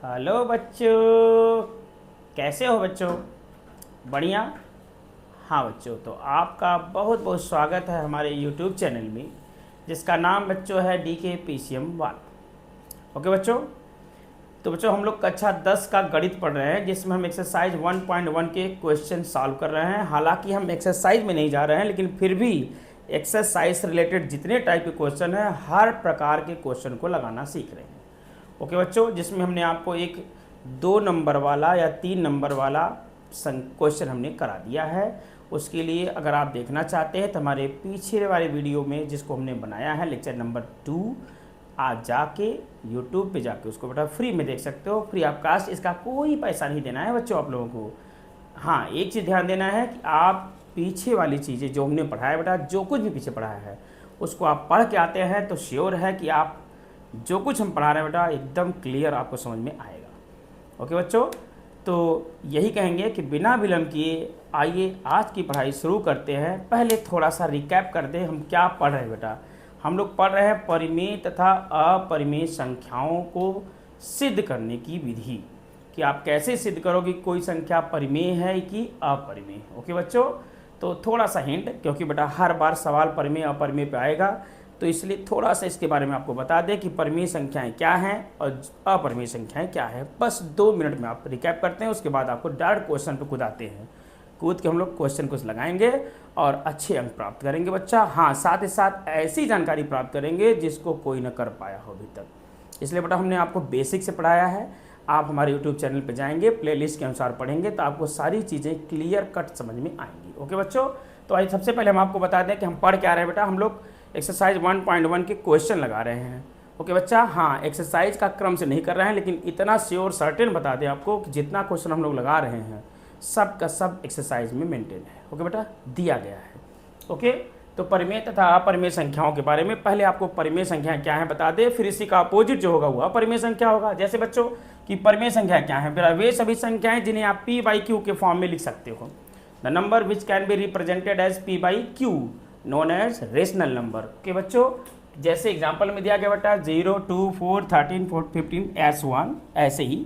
Hello बच्चों, कैसे हो बच्चों? बढ़िया। हाँ बच्चों, तो आपका बहुत बहुत स्वागत है हमारे YouTube चैनल में, जिसका नाम बच्चों है DKPCM 1। ओके बच्चों, तो बच्चों हम लोग कक्षा 10 का गणित पढ़ रहे हैं, जिसमें हम एक्सरसाइज 1.1 के क्वेश्चन सॉल्व कर रहे हैं। हालांकि हम एक्सरसाइज में नहीं जा रहे हैं, लेकिन फिर भी एक्सरसाइज से रिलेटेड जितने टाइप के क्वेश्चन हैं, हर प्रकार के क्वेश्चन को लगाना सीख रहे हैं। ओके बच्चों, जिसमें हमने आपको एक 2 नंबर वाला या 3 नंबर वाला क्वेश्चन हमने करा दिया है। उसके लिए अगर आप देखना चाहते हैं तो हमारे पीछे वाले वीडियो में, जिसको हमने बनाया है लेक्चर नंबर 2, आज जाके यूट्यूब पे जाके उसको बेटा फ्री में देख सकते हो, फ्री ऑफ कास्ट। इसका कोई पैसा नहीं देना है बच्चों आप लोगों को। हाँ, एक चीज़ ध्यान देना है कि आप पीछे वाली चीज़ें जो हमने पढ़ाया बेटा, जो कुछ भी पीछे पढ़ाया है उसको आप पढ़ के आते हैं तो श्योर है कि आप जो कुछ हम पढ़ा रहे हैं बेटा एकदम क्लियर आपको समझ में आएगा। ओके बच्चों, तो यही कहेंगे कि बिना विलंब किए आइए आज की पढ़ाई शुरू करते हैं। पहले थोड़ा सा रिकैप कर दें, हम क्या पढ़ रहे हैं बेटा। हम लोग पढ़ रहे हैं परिमेय तथा अपरिमेय संख्याओं को सिद्ध करने की विधि, कि आप कैसे सिद्ध करो कि कोई संख्या परिमेय है कि अपरिमेय। ओके बच्चों, तो थोड़ा सा हिंट, क्योंकि बेटा हर बार सवाल परिमेय अपरिमेय पे आएगा, तो इसलिए थोड़ा सा इसके बारे में आपको बता दें कि परिमेय संख्याएं क्या हैं और अपरिमेय संख्याएं क्या है। बस 2 मिनट में आप रिकैप करते हैं, उसके बाद आपको डायरेक्ट क्वेश्चन पे कूद आते हैं। कूद के हम लोग क्वेश्चन कुछ लगाएंगे और अच्छे अंक प्राप्त करेंगे बच्चा। हाँ, साथ ही साथ ऐसी जानकारी प्राप्त करेंगे जिसको कोई न कर पाया हो अभी तक। इसलिए बेटा हमने आपको बेसिक से पढ़ाया है। आप हमारे यूट्यूब चैनल पर जाएंगे, प्लेलिस्ट के अनुसार पढ़ेंगे तो आपको सारी चीज़ें क्लियर कट समझ में आएंगी। ओके बच्चों, तो आइए सबसे पहले हम आपको बता दें कि हम पढ़ क्या रहे हैं बेटा। हम लोग एक्सरसाइज 1.1 के क्वेश्चन लगा रहे हैं। ओके बच्चा, हाँ एक्सरसाइज का क्रम से नहीं कर रहे हैं, लेकिन इतना श्योर सर्टेन बता दें आपको कि जितना क्वेश्चन हम लोग लगा रहे हैं सब का सब एक्सरसाइज में मेंटेन है। ओके बेटा, दिया गया है। ओके, तो परिमेय तथा अपरिमेय संख्याओं के बारे में पहले आपको परिमेय संख्याएं क्या है बता दे, फिर इसी का अपोजिट जो होगा वो अपरिमेय संख्या होगा। जैसे बच्चों कि परिमेय संख्या क्या है, वे सभी संख्याएं जिन्हें आप P/Q के फॉर्म में लिख सकते हो। The number which can be represented as P/Q known as rational number. Okay बच्चों, जैसे एग्जांपल में दिया गया बेटा 0, 2, 4, 13, 15 S1, ऐसे ही।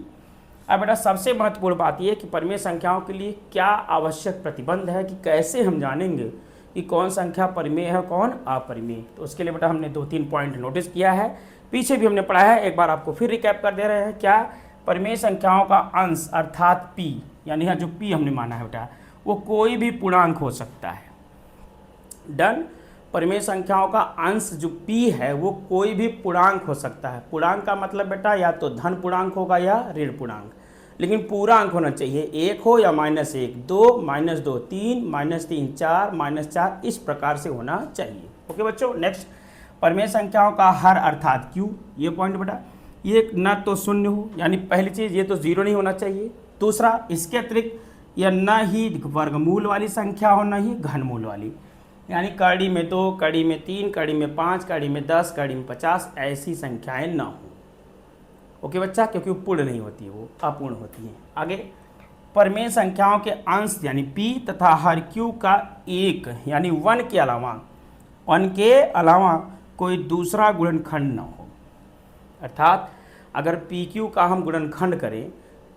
अब बेटा सबसे महत्वपूर्ण बात यह कि परिमेय संख्याओं के लिए क्या आवश्यक प्रतिबंध है, कि कैसे हम जानेंगे कि कौन संख्या परिमेय है कौन अपरिमेय। तो उसके लिए बेटा हमने 2-3 पॉइंट नोटिस किया है, पीछे भी हमने पढ़ा है, एक बार आपको फिर रिकैप कर दे रहे हैं। क्या? परिमेय संख्याओं का अंश अर्थात P, यानी यहाँ जो P हमने माना है बेटा, वो कोई भी पूर्णांक हो सकता है। डन। परिमेय संख्याओं का अंश जो P है वो कोई भी पूर्णांक हो सकता है। पूर्णांक का मतलब बेटा या तो धन पूर्णांक होगा या ऋण पूर्णांक, लेकिन पूरा अंक होना चाहिए। 1 हो या -1, 2, -2, 3, -3, 4, -4, इस प्रकार से होना चाहिए। ओके बच्चों, नेक्स्ट, परिमेय संख्याओं का हर अर्थात Q, ये पॉइंट बेटा, ये न तो शून्य हो, यानी पहली चीज़ ये तो 0 नहीं होना चाहिए। दूसरा, इसके अतिरिक्त यह न ही वर्गमूल वाली संख्या हो न ही घनमूल वाली, यानी कड़ी में 2, कड़ी में 3, कड़ी में 5, कड़ी में 10, कड़ी में 50, ऐसी संख्याएं न हो। ओके बच्चा, क्योंकि वो पूर्ण नहीं होती है, वो अपूर्ण होती हैं। आगे, परिमेय संख्याओं के अंश यानी P तथा हर Q का 1 यानी 1 के अलावा कोई दूसरा गुणनखंड न हो। अर्थात अगर PQ का हम गुणनखंड करें,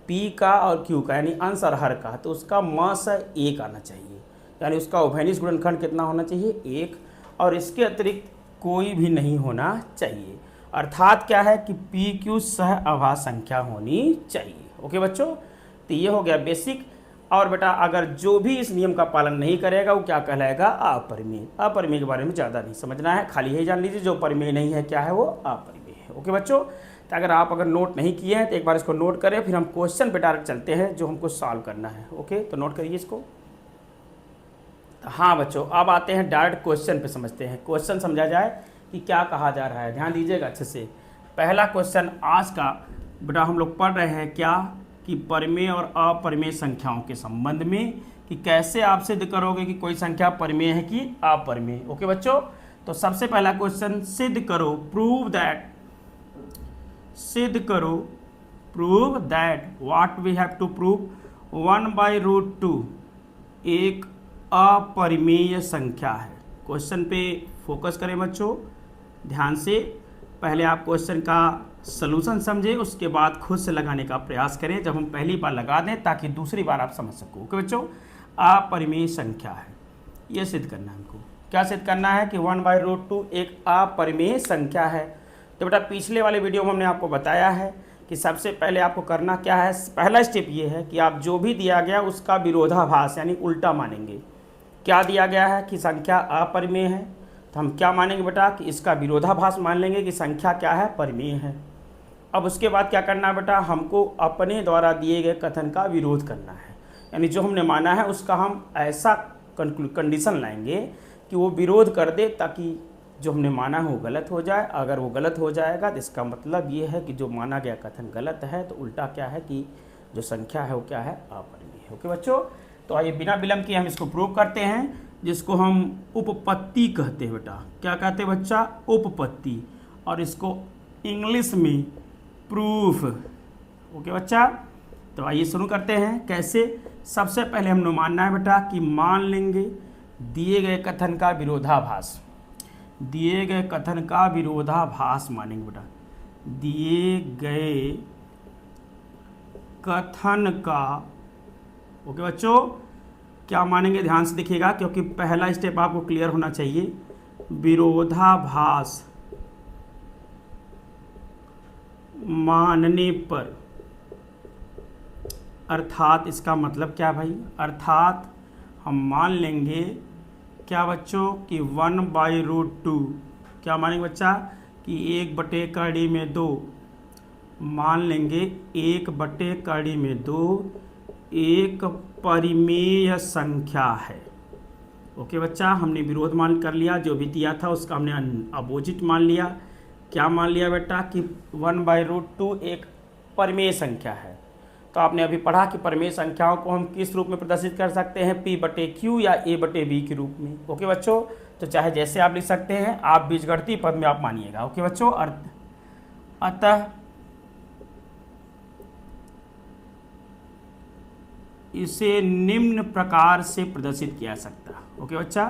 P का और Q का यानी अंश और हर का, तो उसका मास 1 आना चाहिए, यानी उसका उभयनिष्ठ गुणनखंड कितना होना चाहिए? 1, और इसके अतिरिक्त कोई भी नहीं होना चाहिए। अर्थात क्या है कि PQ सह अभाज्य संख्या होनी चाहिए। ओके बच्चों, तो ये हो गया बेसिक। और बेटा अगर जो भी इस नियम का पालन नहीं करेगा वो क्या कहलाएगा? अपरिमेय। अपरिमेय के बारे में ज़्यादा नहीं समझना है, खाली यही जान लीजिए जो परिमेय नहीं है क्या है, वो अपरिमेय है। ओके बच्चों, तो अगर नोट नहीं किए हैं तो एक बार इसको नोट करें, फिर हम क्वेश्चन पे डायरेक्ट चलते हैं जो हमको सॉल्व करना है। ओके, तो नोट करिए इसको। हाँ बच्चों, अब आते हैं डायरेक्ट क्वेश्चन पे, समझते हैं क्वेश्चन, समझा जाए कि क्या कहा जा रहा है। ध्यान दीजिएगा अच्छे से। पहला क्वेश्चन आज का बेटा हम लोग पढ़ रहे हैं क्या, कि परिमेय और अपरिमेय संख्याओं के संबंध में, कि कैसे आप सिद्ध करोगे कि कोई संख्या परिमेय है कि अपरिमेय। ओके बच्चों, तो सबसे पहला क्वेश्चन, सिद्ध करो, prove that what we have to prove, 1/√2 एक अपरिमेय संख्या है। क्वेश्चन पे फोकस करें बच्चों ध्यान से। पहले आप क्वेश्चन का सलूशन समझें, उसके बाद खुद से लगाने का प्रयास करें। जब हम पहली बार लगा दें ताकि दूसरी बार आप समझ सको। ओके बच्चों, अपरिमेय संख्या है, ये सिद्ध करना है हमको। क्या सिद्ध करना है कि 1/√2 एक अपरिमेय संख्या है। तो बेटा पिछले वाले वीडियो में हमने आपको बताया है कि सबसे पहले आपको करना क्या है। पहला स्टेप ये है कि आप जो भी दिया गया उसका विरोधाभास यानी उल्टा मानेंगे। क्या दिया गया है कि संख्या अपरिमेय है, तो हम क्या मानेंगे बेटा कि इसका विरोधाभास मान लेंगे कि संख्या क्या है, परिमेय है। अब उसके बाद क्या करना है बेटा, हमको अपने द्वारा दिए गए कथन का विरोध करना है, यानी जो हमने माना है उसका हम ऐसा कंडीशन लाएंगे कि वो विरोध कर दे, ताकि जो हमने माना है वो गलत हो जाए। अगर वो गलत हो जाएगा तो इसका मतलब ये है कि जो माना गया कथन गलत है, तो उल्टा क्या है कि जो संख्या है वो क्या है, अपरिमेय है। ओके बच्चों, तो आइए बिना विलंब किए हम इसको प्रूव करते हैं, जिसको हम उपपत्ति कहते हैं। बेटा क्या कहते हैं बच्चा, उपपत्ति, और इसको इंग्लिश में प्रूफ। ओके बच्चा, तो आइए शुरू करते हैं। कैसे, सबसे पहले हमने मानना है बेटा कि मान लेंगे दिए गए कथन का विरोधाभास। दिए गए कथन का विरोधाभास मानेंगे बेटा। दिए गए कथन का, ओके बच्चों, क्या मानेंगे, ध्यान से देखिएगा क्योंकि पहला स्टेप आपको क्लियर होना चाहिए। विरोधाभास मानने पर, अर्थात इसका मतलब क्या भाई, अर्थात हम मान लेंगे क्या बच्चों कि 1/√2, क्या मानेंगे बच्चा कि 1/2 मान लेंगे 1/2 एक परिमेय संख्या है। ओके बच्चा, हमने विरोध मान कर लिया, जो भी दिया था उसका हमने अपोजिट मान लिया। क्या मान लिया बेटा कि 1/√2 एक परिमेय संख्या है। तो आपने अभी पढ़ा कि परिमेय संख्याओं को हम किस रूप में प्रदर्शित कर सकते हैं, P/Q या A/B के रूप में। ओके बच्चों, तो चाहे जैसे आप लिख सकते हैं, आप बीजगणितीय पद में आप मानिएगा। ओके बच्चों, अतः इसे निम्न प्रकार से प्रदर्शित किया जा सकता है। ओके बच्चा,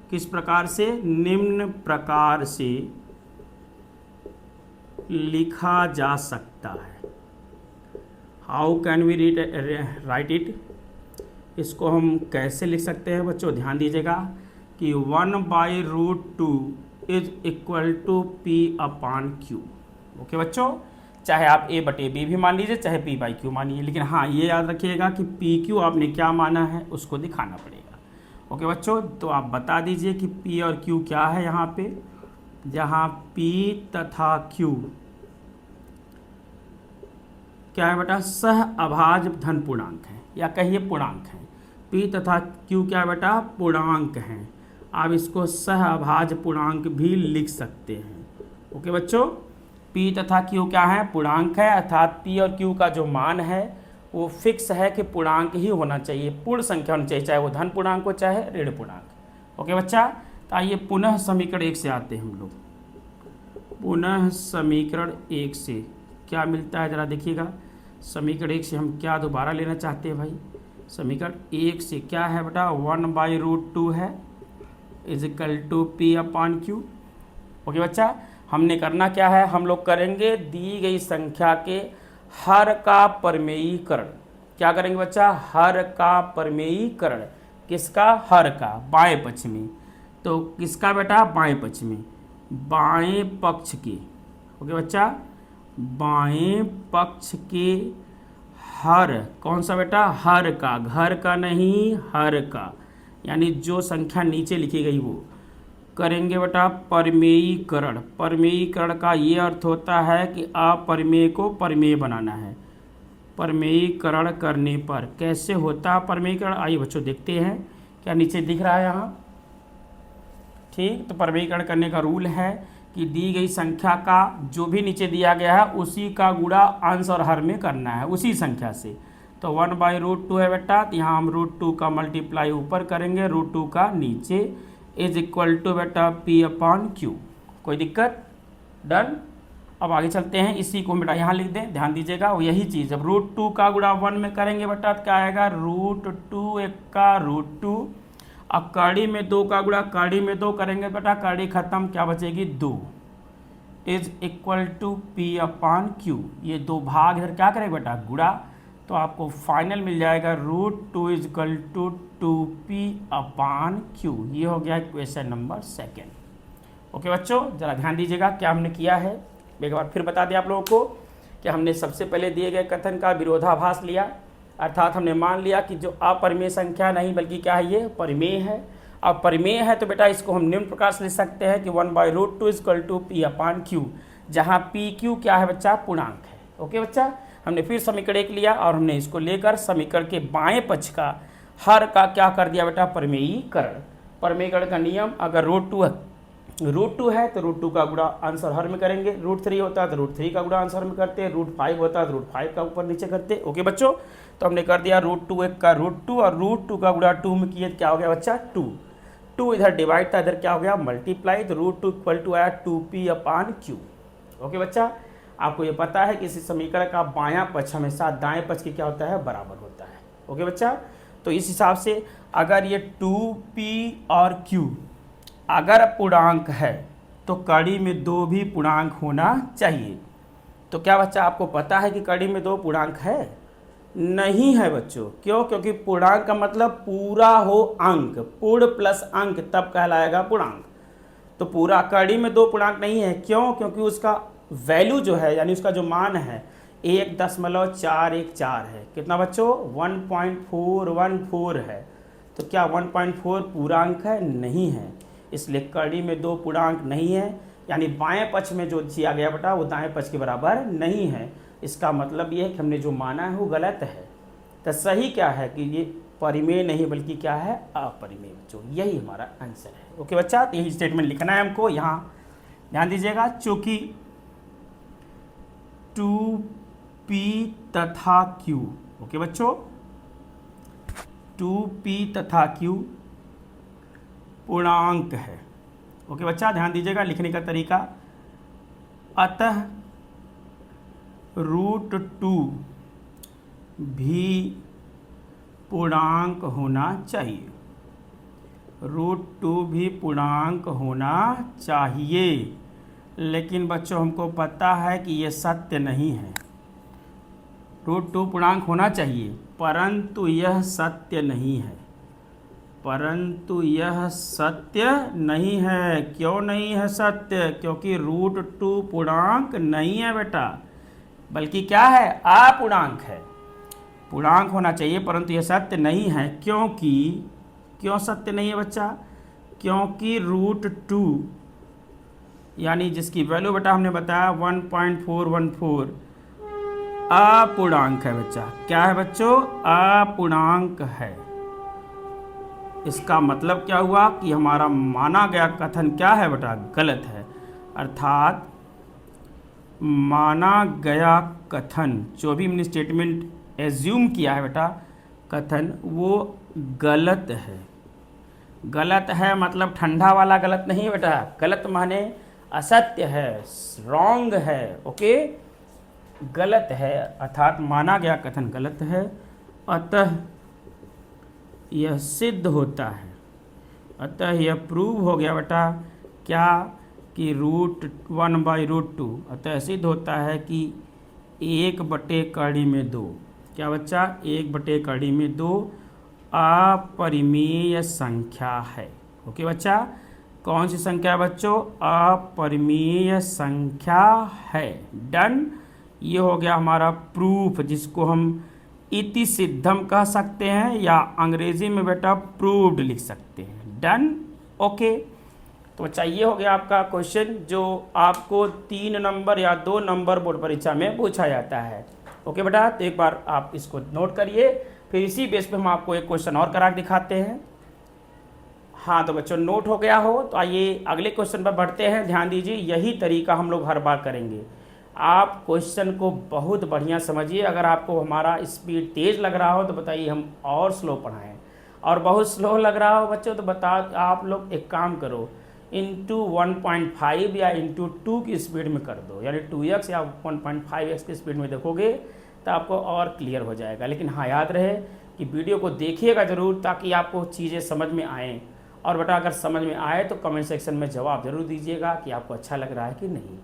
किस प्रकार से, निम्न प्रकार से लिखा जा सकता है। How can we write it, इसको हम कैसे लिख सकते हैं बच्चों, ध्यान दीजिएगा कि 1/√2 is equal to P/Q। Okay बच्चों, चाहे आप A/B भी मान लीजिए, चाहे P/Q मानिए, लेकिन हाँ ये याद रखिएगा कि PQ आपने क्या माना है उसको दिखाना पड़ेगा। ओके बच्चों, तो आप बता दीजिए कि P और Q क्या है यहाँ पे, जहाँ P तथा Q क्या है बेटा, सह अभाज्य धन पूर्णांक है, या कहिए पूर्णांक है। P तथा Q क्या है बेटा, पूर्णांक हैं। आप इसको सह अभाज्य पूर्णांक भी लिख सकते हैं। ओके बच्चों, P तथा Q क्या है, पूर्णांक है, अर्थात P और Q का जो मान है वो फिक्स है कि पूर्णांक ही होना चाहिए, पूर्ण संख्या होनी चाहिए, चाहे वो धन पूर्णांक हो चाहे ऋण पूर्णांक। ओके बच्चा, तो आइए पुनः समीकरण 1 से आते हैं हम लोग। पुनः समीकरण 1 से क्या मिलता है जरा देखिएगा। समीकरण 1 से हम क्या दोबारा लेना चाहते हैं भाई, समीकरण 1 से क्या है बेटा, 1/√2 है is equal to P/Q। Okay बच्चा, हमने करना क्या है, हम लोग करेंगे दी गई संख्या के हर का परिमेयीकरण। क्या करेंगे बच्चा, हर का परिमेयीकरण। किसका, हर का, बाएं पक्ष में। तो किसका बेटा, बाएं पक्ष में, बाएं पक्ष के। ओके बच्चा, बाएं पक्ष के हर, कौन सा बेटा, हर का, घर का नहीं, हर का, यानी जो संख्या नीचे लिखी गई वो करेंगे बेटा परिमेयीकरण। परिमेयीकरण का ये अर्थ होता है कि अपरिमेय को परिमेय बनाना है। परिमेयीकरण करने पर कैसे होता है परिमेयीकरण, आइए बच्चों देखते हैं। क्या नीचे दिख रहा है यहाँ, ठीक। तो परिमेयीकरण करने का रूल है कि दी गई संख्या का जो भी नीचे दिया गया है उसी का गुणा अंश और हर में करना है, उसी संख्या से। तो 1/√2 है बेटा, तो यहाँ हम √2 का मल्टीप्लाई ऊपर करेंगे, √2 का नीचे, इज इक्वल टू बेटा P/Q। कोई दिक्कत, डन। अब आगे चलते हैं, इसी को बेटा यहाँ लिख दें, ध्यान दीजिएगा वो यही चीज़। जब √2 का गुणा 1 में करेंगे बेटा तो क्या आएगा, √2 1 का √2। अब कड़ी में 2 का गुणा कड़ी में 2 करेंगे बेटा, कड़ी खत्म, क्या बचेगी 2। Is equal to p upon q, ये दो भाग इधर क्या करेगा बेटा, गुणा, तो आपको फाइनल मिल जाएगा root 2 is equal to 2p upon q. ये हो गया क्वेश्चन नंबर 2। ओके बच्चों, ज़रा ध्यान दीजिएगा क्या हमने किया है। एक बार फिर बता दिया आप लोगों को कि हमने सबसे पहले दिए गए कथन का विरोधाभास लिया, अर्थात हमने मान लिया कि जो अपरिमेय संख्या नहीं बल्कि क्या है, ये परिमेय है। अब परिमेय है तो बेटा इसको हम निम्न प्रकार से लिख सकते हैं कि 1/√2 is equal to p upon q, जहाँ पी क्यू क्या है बच्चा, पूर्णांक है। ओके बच्चा, हमने फिर समीकरण 1 लिया और हमने इसको लेकर समीकरण के बाएं पक्ष का हर का क्या कर दिया बेटा, परिमेयीकरण। परिमेयीकरण का नियम, अगर √2 है तो √2 का गुणा आंसर हर में करेंगे, √3 होता है तो √3 का गुणा आंसर में करते हैं, √5 होता है तो √5 का ऊपर नीचे करते। ओके बच्चों, तो हमने कर दिया √2 एक का √2 और √2 का गुणा 2 में किए, क्या हो गया बच्चा, 2 इधर डिवाइड था, इधर क्या हो गया, मल्टीप्लाई, तो √2 इक्वल टू आया 2p अपान क्यू। ओके बच्चा, आपको ये पता है कि इस समीकरण का बायां पक्ष हमेशा दाएं पक्ष के क्या होता है, बराबर होता है। ओके बच्चा, तो इस हिसाब से अगर ये 2p और q अगर पूर्णांक है तो कड़ी में 2 भी पूर्णांक होना चाहिए। तो क्या बच्चा आपको पता है कि कड़ी में 2 पूर्णांक है? नहीं है बच्चों। क्यों? क्योंकि पूर्णांक का मतलब पूरा हो अंक, पूर्ण प्लस अंक तब कहलाएगा पूर्णांक। तो पूरा कड़ी में 2 पूर्णांक नहीं है। क्यों? क्योंकि उसका वैल्यू जो है यानी उसका जो मान है 1.414 है। कितना बच्चों? 1.414 है। तो क्या 1.4 पूर्णांक है? नहीं है। इसलिए कड़ी में 2 पूर्णांक नहीं है, यानी बाएं पक्ष में जो दिया गया बेटा वो दाएं पक्ष के बराबर नहीं है। इसका मतलब ये है कि हमने जो माना है वो गलत है। तो सही क्या है कि ये परिमेय नहीं बल्कि क्या है, अपरिमेय बच्चों। यही हमारा आंसर है। ओके बच्चा, तो यही स्टेटमेंट लिखना है हमको। यहाँ ध्यान दीजिएगा, चूंकि 2p तथा q, ओके बच्चों, 2p तथा q पूर्णांक है। ओके बच्चा, ध्यान दीजिएगा लिखने का तरीका, अतः √2 भी पूर्णांक होना चाहिए। √2 भी पूर्णांक होना चाहिए, लेकिन बच्चों हमको पता है कि ये सत्य नहीं है। √2 पूर्णांक होना चाहिए परंतु यह सत्य नहीं है। परंतु यह सत्य नहीं है। क्यों नहीं है सत्य? क्योंकि √2 पूर्णांक नहीं है बेटा, बल्कि क्या है, अपूर्णांक है। पूर्णांक होना चाहिए परंतु यह सत्य नहीं है। क्यों सत्य नहीं है बच्चा? क्योंकि √2 यानी जिसकी वैल्यू बेटा हमने बताया 1.414 अपूर्णांक है बच्चा। क्या है बच्चों? अपूर्णांक है। इसका मतलब क्या हुआ कि हमारा माना गया कथन क्या है बेटा, गलत है। अर्थात माना गया कथन, जो भी हमने स्टेटमेंट एज्यूम किया है बेटा कथन, वो गलत है। गलत है मतलब ठंडा वाला गलत नहीं है बेटा, गलत माने असत्य है, रॉन्ग है। ओके, गलत है, अर्थात माना गया कथन गलत है। अतः यह सिद्ध होता है, अतः यह प्रूव हो गया बेटा क्या, कि √1/√2, अतः सिद्ध होता है कि 1/2 क्या बच्चा, 1/2 अपरिमेय संख्या है। ओके बच्चा, कौन सी संख्या है बच्चों? अपरिमेय संख्या है। डन। ये हो गया हमारा प्रूफ, जिसको हम इति सिद्धम कह सकते हैं या अंग्रेजी में बेटा प्रूव्ड लिख सकते हैं। डन। ओके, तो बच्चा ये हो गया आपका क्वेश्चन जो आपको 3 नंबर या 2 नंबर बोर्ड परीक्षा में पूछा जाता है। ओके बेटा, तो एक बार आप इसको नोट करिए, फिर इसी बेस पे हम आपको एक क्वेश्चन और करा दिखाते हैं। हाँ तो बच्चों नोट हो गया हो तो आइए अगले क्वेश्चन पर बढ़ते हैं। ध्यान दीजिए, यही तरीका हम लोग हर बार करेंगे। आप क्वेश्चन को बहुत बढ़िया समझिए। अगर आपको हमारा स्पीड तेज़ लग रहा हो तो बताइए हम और स्लो पढ़ाएं, और बहुत स्लो लग रहा हो बच्चों तो बता, आप लोग एक काम करो, इंटू 1.5 या इंटू 2 की स्पीड में कर दो, यानी 2x या 1.5x की स्पीड में देखोगे तो आपको और क्लियर हो जाएगा। लेकिन हाँ याद रहे कि वीडियो को देखिएगा ज़रूर ताकि आपको चीज़ें समझ में आएँ। और बेटा अगर समझ में आए तो कमेंट सेक्शन में जवाब ज़रूर दीजिएगा कि आपको अच्छा लग रहा है कि नहीं।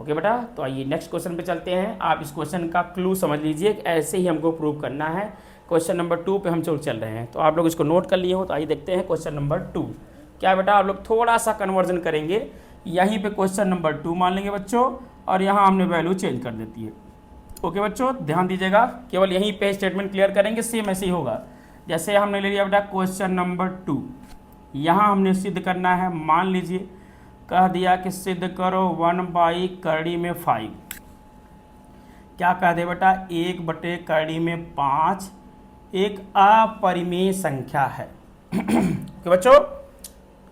ओके बेटा, तो आइए नेक्स्ट क्वेश्चन पे चलते हैं। आप इस क्वेश्चन का क्लू समझ लीजिए, ऐसे ही हमको प्रूव करना है। क्वेश्चन नंबर 2 पे हम चल रहे हैं, तो आप लोग इसको नोट कर लिए हो। तो आइए देखते हैं क्वेश्चन नंबर 2 क्या बेटा। आप लोग थोड़ा सा कन्वर्जन करेंगे, यहीं पे क्वेश्चन नंबर 2 मान लेंगे बच्चों, और यहाँ हमने वैल्यू चेंज कर देती है। ओके बच्चों, ध्यान दीजिएगा, केवल यहीं पे स्टेटमेंट क्लियर करेंगे, सेम ऐसे ही होगा। जैसे हमने ले लिया बेटा क्वेश्चन नंबर 2, यहाँ हमने सिद्ध करना है। मान लीजिए कह दिया कि सिद्ध करो 1/करड़ी में 5। क्या कह दे बेटा, 1/करड़ी में 5 एक अपरिमेय संख्या है। ओके बच्चों,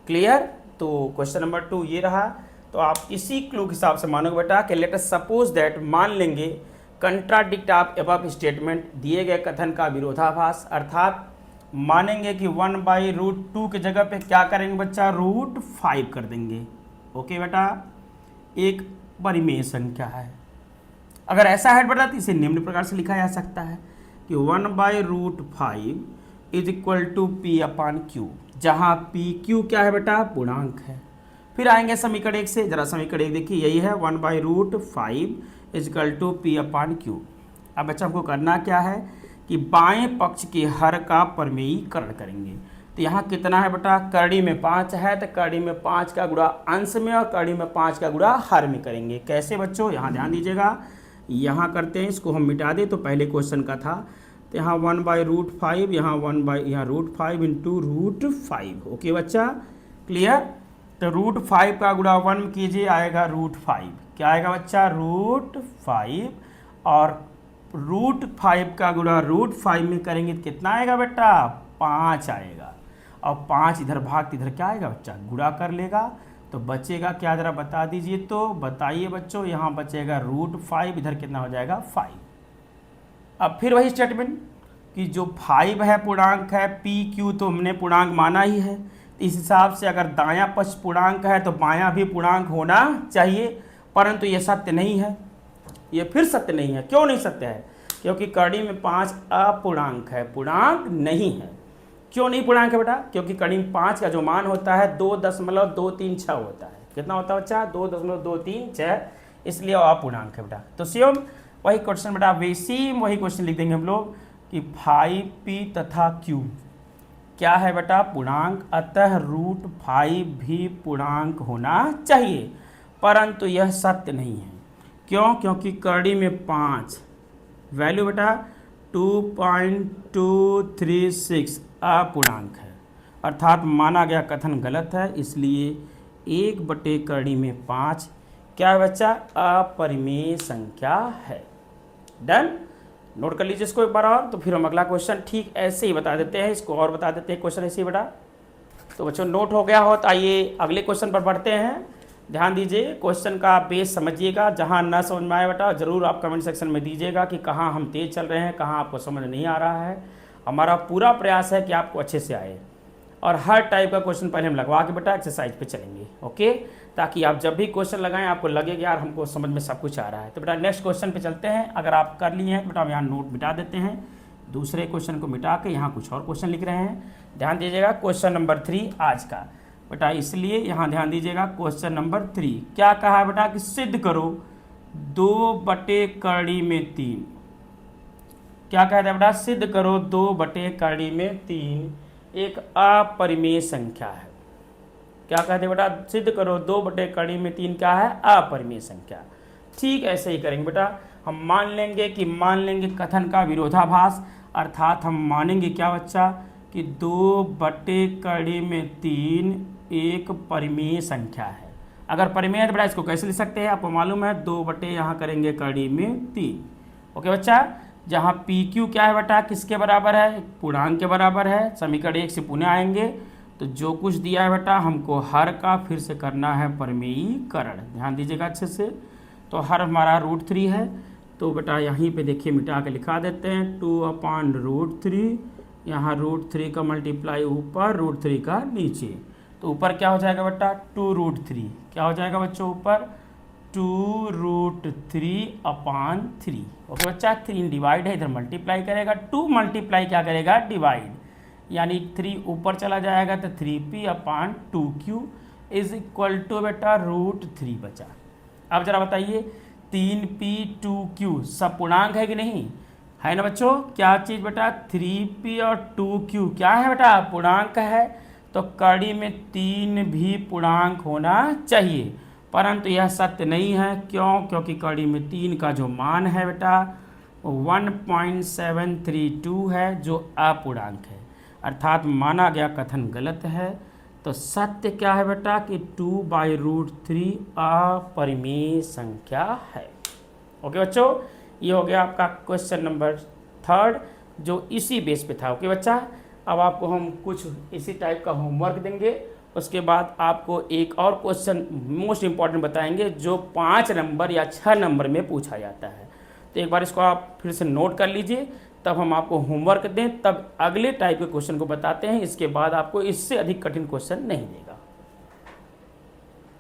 क्लियर। तो क्वेश्चन नंबर 2 ये रहा। तो आप इसी क्लू के हिसाब से मानोगे बेटा कि लेट अस सपोज दैट, मान लेंगे कंट्राडिक्ट ऑफ एबव स्टेटमेंट, दिए गए कथन का विरोधाभास, अर्थात मानेंगे कि 1/√2 के जगह पे क्या करेंगे बच्चा, √5 कर देंगे। ओके बेटा, एक परिमेय संख्या है। अगर ऐसा है बेटा तो इसे निम्न प्रकार से लिखा जा सकता है कि 1/√5 इज इक्वल टू P/Q, जहाँ PQ क्या है बेटा, पूर्णांक है। फिर आएंगे समीकरण 1 से, जरा समीकरण 1 देखिए, यही है 1/√5 इज इक्वल टू P/Q। अब बच्चा हमको करना क्या है कि बाएं पक्ष के हर का परिमेयीकरण करेंगे। तो यहाँ कितना है बेटा, करड़ी में 5 है, तो करड़ी में 5 का गुणा अंश में और करड़ी में 5 का गुणा हर में करेंगे। कैसे बच्चों, यहाँ ध्यान दीजिएगा, यहाँ करते हैं, इसको हम मिटा दें। तो पहले क्वेश्चन का था, तो यहाँ 1/√5, यहाँ √5 इंटू √5। ओके बच्चा, क्लियर। तो √5 का गुणा 1 कीजिए, आएगा √5। क्या आएगा बच्चा, √5, और √5 का गुणा √5 में करेंगे तो कितना आएगा बेटा, 5 आएगा। और 5 इधर भाग, इधर क्या आएगा बच्चा, गुणा कर लेगा, तो बचेगा क्या, जरा बता दीजिए। तो बताइए बच्चों, यहाँ बचेगा √5, इधर कितना हो जाएगा, 5। अब फिर वही स्टेटमेंट कि जो 5 है पूर्णांक है, PQ तो हमने पूर्णांक माना ही है। इस हिसाब से अगर दायां पक्ष पूर्णांक है तो बायां भी पूर्णांक होना चाहिए, परंतु ये सत्य नहीं है। ये फिर सत्य नहीं है। क्यों नहीं सत्य है, क्योंकि करड़ी में 5 अपूर्णांक है, पूर्णांक नहीं है। क्यों नहीं पूर्णांक है बेटा, क्योंकि करड़ी में 5 का जो मान होता है 2.236 होता है। कितना होता है बच्चा, 2.236, इसलिए अपूर्णांक है बेटा। तो सेम वही क्वेश्चन बेटा, सेम वही क्वेश्चन लिख देंगे हम लोग कि 5P तथा Q क्या है बेटा, पूर्णांक, अतः √5 भी पूर्णांक होना चाहिए, परंतु यह सत्य नहीं है। क्यों, क्योंकि करड़ी में 5 वैल्यू बेटा 2.236 अपूर्णांक है, अर्थात माना गया कथन गलत है। इसलिए 1/करड़ी में 5 क्या है बच्चा, अपरिमेय संख्या है। डन, नोट कर लीजिए इसको एक बार और। तो फिर हम अगला क्वेश्चन ठीक ऐसे ही बता देते हैं, इसको और बता देते हैं क्वेश्चन ऐसे ही बेटा। तो बच्चों नोट हो गया हो तो आइए अगले क्वेश्चन पर बढ़ते हैं। ध्यान दीजिए, क्वेश्चन का बेस समझिएगा। जहां ना समझ में आए बेटा जरूर आप कमेंट सेक्शन में दीजिएगा कि कहाँ हम तेज चल रहे हैं, कहाँ आपको समझ नहीं आ रहा है। हमारा पूरा प्रयास है कि आपको अच्छे से आए, और हर टाइप का क्वेश्चन पहले हम लगवा के बेटा एक्सरसाइज पे चलेंगे। ओके, ताकि आप जब भी क्वेश्चन लगाएं आपको लगे कि यार हमको समझ में सब कुछ आ रहा है। तो बेटा नेक्स्ट क्वेश्चन पे चलते हैं। अगर आप कर लिए हैं तो बेटा हम यहाँ नोट मिटा देते हैं, दूसरे क्वेश्चन को मिटा के यहाँ कुछ और क्वेश्चन लिख रहे हैं। ध्यान दीजिएगा, क्वेश्चन नंबर 3 आज का बेटा, इसलिए यहाँ ध्यान दीजिएगा। क्वेश्चन नंबर 3 क्या कहा है बेटा कि सिद्ध करो 2/करड़ी में 3। क्या कहता है बेटा, सिद्ध करो 2/करड़ी में 3 एक अपरिमेय संख्या है। क्या कहते हैं बेटा, सिद्ध करो 2/करड़ी में 3 क्या है, अपरिमेय संख्या। ठीक ऐसे ही करेंगे बेटा, हम मान लेंगे कथन का विरोधाभास, अर्थात हम मानेंगे क्या बच्चा कि 2/करड़ी में 3 एक परिमेय संख्या है। अगर परिमेय है तो बेटा इसको कैसे लिख सकते हैं, आपको मालूम है 2/ यहाँ करेंगे करड़ी में 3। ओके बच्चा, जहाँ PQ क्या है बेटा, किसके बराबर है, पूर्णांक के बराबर है। समीकरण 1 से पुनः आएंगे तो जो कुछ दिया है बेटा हमको हर का फिर से करना है परिमेयीकरण। ध्यान दीजिएगा अच्छे से। तो हर हमारा √3 है, तो बेटा यहीं पे देखिए मिटा के लिखा देते हैं 2/√3। यहाँ √3 का मल्टीप्लाई ऊपर, √3 का नीचे, तो ऊपर क्या हो जाएगा बेटा 2√3। क्या हो जाएगा बच्चों ऊपर 2√3/3। ओके बच्चा, 3 डिवाइड है, इधर मल्टीप्लाई करेगा, 2 मल्टीप्लाई क्या करेगा डिवाइड, यानी 3 ऊपर चला जाएगा तो 3P/2Q इज इक्वल टू बेटा √3 बचा। अब जरा बताइए 3p2q सब पूर्णांक है कि नहीं, है ना बच्चों। क्या चीज़ बेटा, 3p और 2q क्या है बेटा, पूर्णांक है। तो कड़ी में 3 भी पूर्णांक होना चाहिए, परंतु यह सत्य नहीं है। क्यों, क्योंकि कड़ी में 3 का जो मान है बेटा 1.732 है, जो अपूर्णांक है, अर्थात माना गया कथन गलत है। तो सत्य क्या है बेटा कि 2/√3 अपरिमेय संख्या है। ओके बच्चों, ये हो गया आपका क्वेश्चन नंबर 3 जो इसी बेस पे था। ओके बच्चा, अब आपको हम कुछ इसी टाइप का होमवर्क देंगे, उसके बाद आपको एक और क्वेश्चन मोस्ट इम्पॉर्टेंट बताएंगे जो 5 नंबर या 6 नंबर में पूछा जाता है। तो एक बार इसको आप फिर से नोट कर लीजिए, तब हम आपको होमवर्क दें तब अगले टाइप के क्वेश्चन को बताते हैं। इसके बाद आपको इससे अधिक कठिन क्वेश्चन नहीं देगा।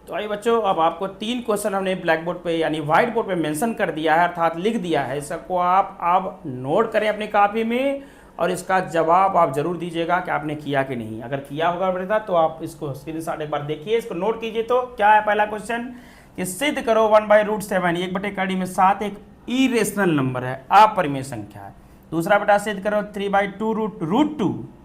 तो आइए बच्चों, अब आपको 3 क्वेश्चन हमने ब्लैक बोर्ड पे यानी व्हाइट बोर्ड पे मेंशन कर दिया है, अर्थात लिख दिया है। इसको आप नोट करें अपनी कॉपी में और इसका जवाब आप जरूर दीजिएगा कि आपने किया कि नहीं। अगर किया होगा बेटा तो आप इसको स्क्रीनशॉट एक बार देखिए, इसको नोट कीजिए। तो क्या है पहला क्वेश्चन कि सिद्ध करो 1/√7 1/7 एक इरेशनल नंबर है, अपरिमेय संख्या है। दूसरा बेटा सिद्ध करो 3/2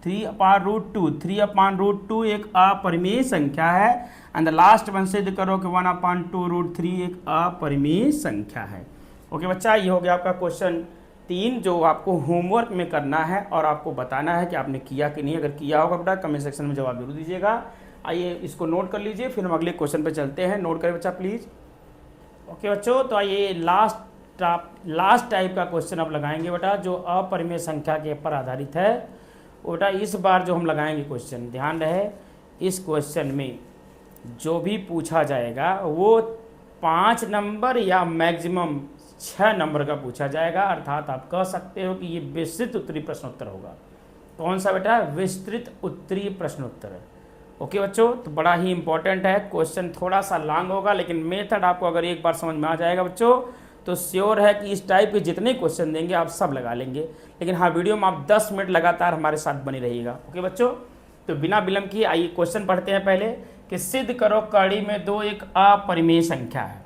3/2 एक अपरिमेय संख्या है। एंड द लास्ट वन सिद्ध करो कि 1/2√3 एक अपरिमेय संख्या है। ओके बच्चा, ये हो गया आपका क्वेश्चन 3 जो आपको होमवर्क में करना है और आपको बताना है कि आपने किया कि नहीं। अगर किया होगा बेटा कमेंट सेक्शन में जवाब जरूर दीजिएगा। आइए इसको नोट कर लीजिए, फिर हम अगले क्वेश्चन पे चलते हैं। नोट करें बच्चा प्लीज़। ओके बच्चों, तो आइए लास्ट टाइप का क्वेश्चन अब लगाएंगे बेटा जो अपरिमेय संख्या के ऊपर आधारित है। बेटा इस बार जो हम लगाएंगे क्वेश्चन, ध्यान रहे इस क्वेश्चन में जो भी पूछा जाएगा वो 5 नंबर या मैक्सिमम 6 नंबर का पूछा जाएगा, अर्थात आप कह सकते हो कि ये विस्तृत उत्तरीय प्रश्नोत्तर होगा। कौन सा बेटा, विस्तृत उत्तरीय प्रश्नोत्तर। ओके बच्चों, तो बड़ा ही इंपॉर्टेंट है क्वेश्चन, थोड़ा सा लॉन्ग होगा लेकिन मेथड आपको अगर एक बार समझ में आ जाएगा बच्चों तो श्योर है कि इस टाइप के जितने क्वेश्चन देंगे आप सब लगा लेंगे। लेकिन हाँ, वीडियो में आप 10 मिनट लगातार हमारे साथ बने रहिएगा। ओके बच्चों, तो बिना विलंब किए आइए क्वेश्चन पढ़ते हैं पहले कि सिद्ध करो कड़ी में 2 एक अपरिमेय संख्या है।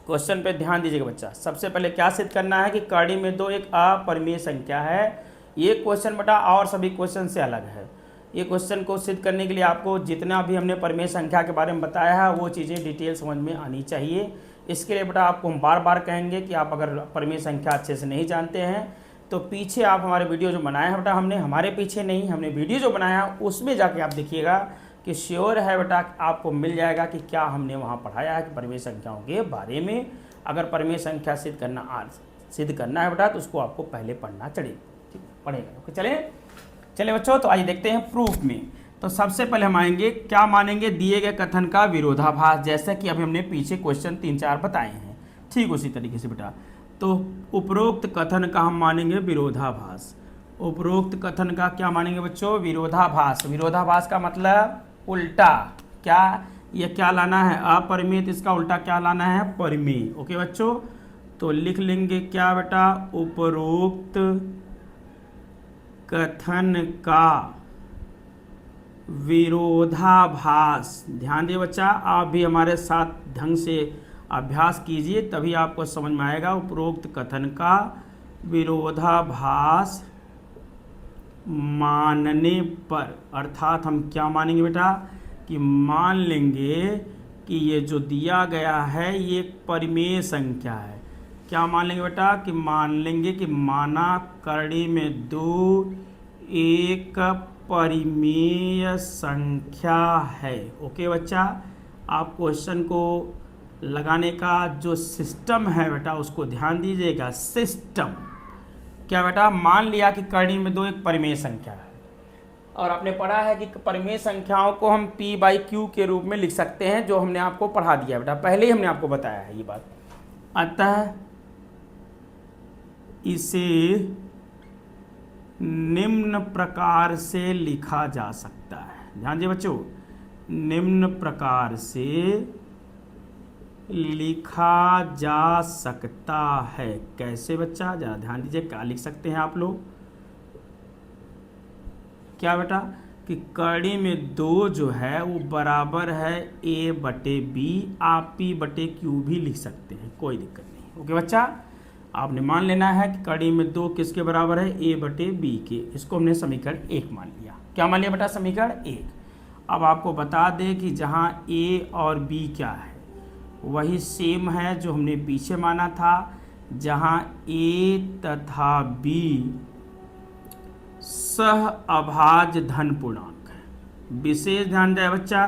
क्वेश्चन पे ध्यान दीजिएगा बच्चा। सबसे पहले क्या सिद्ध करना है कि कड़ी में 2 एक अपरिमेय संख्या है। ये क्वेश्चन बेटा और सभी क्वेश्चन से अलग है। ये क्वेश्चन को सिद्ध करने के लिए आपको जितना भी हमने परिमेय संख्या के बारे में बताया है वो चीज़ें डिटेल समझ में आनी चाहिए। इसके लिए बेटा आपको हम बार बार कहेंगे कि आप अगर परिमेय संख्या अच्छे से नहीं जानते हैं तो पीछे आप हमारे वीडियो जो बनाया है बेटा, हमने हमारे पीछे नहीं, हमने वीडियो जो बनाया है उसमें जाके आप देखिएगा कि श्योर है बेटा आपको मिल जाएगा कि क्या हमने वहाँ पढ़ाया है कि परिमेय संख्याओं के बारे में। अगर परिमेय संख्या सिद्ध करना है बेटा तो उसको आपको पहले पढ़ना पड़ेगा। ओके चले बच्चों, तो आइए देखते हैं प्रूफ में। तो सबसे पहले हम आएंगे, क्या मानेंगे, दिए गए कथन का विरोधाभास, जैसा कि अभी हमने पीछे क्वेश्चन 3-4 बताए हैं, ठीक उसी तरीके से बेटा। तो उपरोक्त कथन का हम मानेंगे विरोधाभास। उपरोक्त कथन का क्या मानेंगे बच्चों, विरोधाभास। विरोधाभास का मतलब उल्टा, क्या ये क्या लाना है, अपरिमेय, इसका उल्टा क्या लाना है, परिमेय। ओके बच्चों, तो लिख लेंगे क्या बेटा, उपरोक्त कथन का विरोधाभास। ध्यान दिए बच्चा, आप भी हमारे साथ ढंग से अभ्यास कीजिए तभी आपको समझ में आएगा। उपरोक्त कथन का विरोधाभास मानने पर, अर्थात हम क्या मानेंगे बेटा कि मान लेंगे कि ये जो दिया गया है ये परिमेय संख्या है। क्या मान लेंगे बेटा कि मान लेंगे कि माना कड़ी में 2 एक परिमेय संख्या है। ओके बच्चा, आप क्वेश्चन को लगाने का जो सिस्टम है बेटा उसको ध्यान दीजिएगा। सिस्टम क्या बेटा, मान लिया कि कड़ी में 2 एक परिमेय संख्या है और आपने पढ़ा है कि परिमेय संख्याओं को हम p/q के रूप में लिख सकते हैं, जो हमने आपको पढ़ा दिया बेटा, पहले ही हमने आपको बताया है ये बात। अतः इसे निम्न प्रकार से लिखा जा सकता है। ध्यान दिए बच्चों, निम्न प्रकार से लिखा जा सकता है। कैसे बच्चा, जरा ध्यान दीजिए, क्या लिख सकते हैं आप लोग, क्या बेटा कि कड़ी में 2 जो है वो बराबर है a बटे बी। आप p बटे क्यू भी लिख सकते हैं, कोई दिक्कत नहीं। ओके बच्चा, आपने मान लेना है कि कड़ी में 2 किसके बराबर है, a बटे बी के। इसको हमने समीकरण 1 मान लिया। क्या मान लिया बेटा, समीकरण 1। अब आपको बता दें कि जहाँ a और b क्या है वही सेम है जो हमने पीछे माना था, जहाँ a तथा b सह अभाज्य धन पूर्णांक है। विशेष ध्यान दें बच्चा,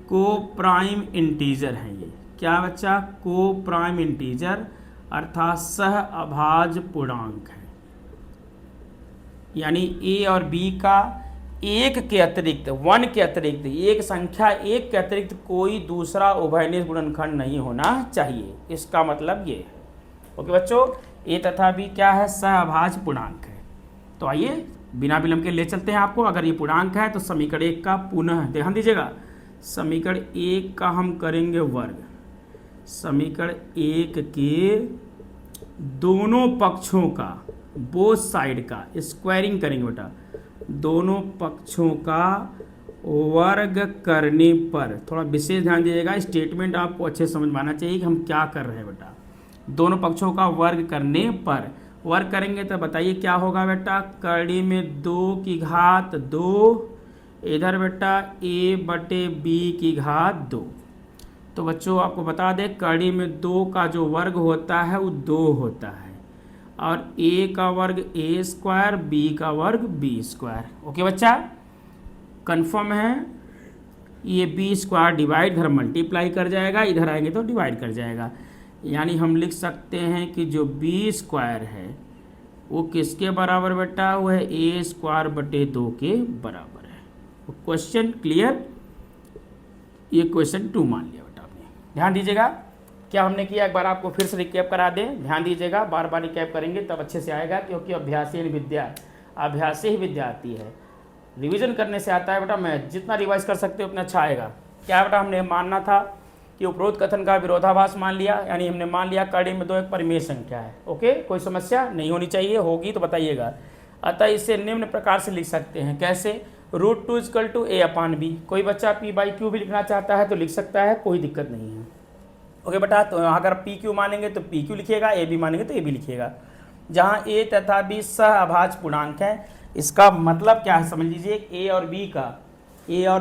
को प्राइम इंटीजर है ये। क्या बच्चा, को प्राइम इंटीजर अर्थात सह अभाज्य पूर्णांक है। यानी a और b का एक के अतिरिक्त, 1 के अतिरिक्त, एक संख्या 1 के अतिरिक्त कोई दूसरा उभयनिष्ठ गुणनखंड नहीं होना चाहिए। इसका मतलब ये है। ओके बच्चों, a तथा b क्या है, सहअभाज्य पूर्णांक है। तो आइए बिना विलंब के ले चलते हैं आपको। अगर ये पूर्णांक है तो समीकरण 1 का पुनः ध्यान दीजिएगा, समीकरण 1 का हम करेंगे वर्ग। समीकरण 1 के दोनों पक्षों का, बोथ साइड का स्क्वायरिंग करेंगे बेटा। दोनों पक्षों का वर्ग करने पर, थोड़ा विशेष ध्यान दीजिएगा, स्टेटमेंट आपको अच्छे समझ में आना चाहिए कि हम क्या कर रहे हैं बेटा। दोनों पक्षों का वर्ग करने पर, वर्ग करेंगे तो बताइए क्या होगा बेटा, कड़ी में 2 की घात 2, इधर बेटा a बटे b की घात 2। तो बच्चों आपको बता दें कड़ी में 2 का जो वर्ग होता है वो 2 होता है, और a का वर्ग a स्क्वायर, b का वर्ग b स्क्वायर। ओके बच्चा, कन्फर्म है। ये b स्क्वायर डिवाइड इधर मल्टीप्लाई कर जाएगा, इधर आएंगे तो डिवाइड कर जाएगा। यानी हम लिख सकते हैं कि जो b स्क्वायर है वो किसके बराबर बेटा, वो है a स्क्वायर बटे 2 के बराबर है। क्वेश्चन क्लियर, ये क्वेश्चन 2 मान लिया बेटा आपने। ध्यान दीजिएगा क्या हमने किया, एक बार आपको फिर से रिकैप करा दें। ध्यान दीजिएगा, बार बार रिकैप करेंगे तब अच्छे से आएगा, क्योंकि अभ्यासी ही विद्या आती है। रिवीजन करने से आता है बेटा, मैं जितना रिवाइज कर सकते हो उतना अच्छा आएगा। क्या बेटा, हमने मानना था कि उपरोक्त कथन का विरोधाभास मान लिया, यानी हमने मान लिया कड़ी में 2 एक परिमेय संख्या है। ओके, कोई समस्या नहीं होनी चाहिए, होगी तो बताइएगा। अतः इसे निम्न प्रकार से लिख सकते हैं, कैसे, √2 = a/b। कोई बच्चा p/q भी लिखना चाहता है तो लिख सकता है, कोई दिक्कत नहीं है। ओके बेटा, तो अगर pq मानेंगे तो pq लिखिएगा, ab मानेंगे तो ab लिखिएगा। जहाँ a तथा b सहअभाज्य पूर्णांक है, इसका मतलब क्या है समझ लीजिए, a और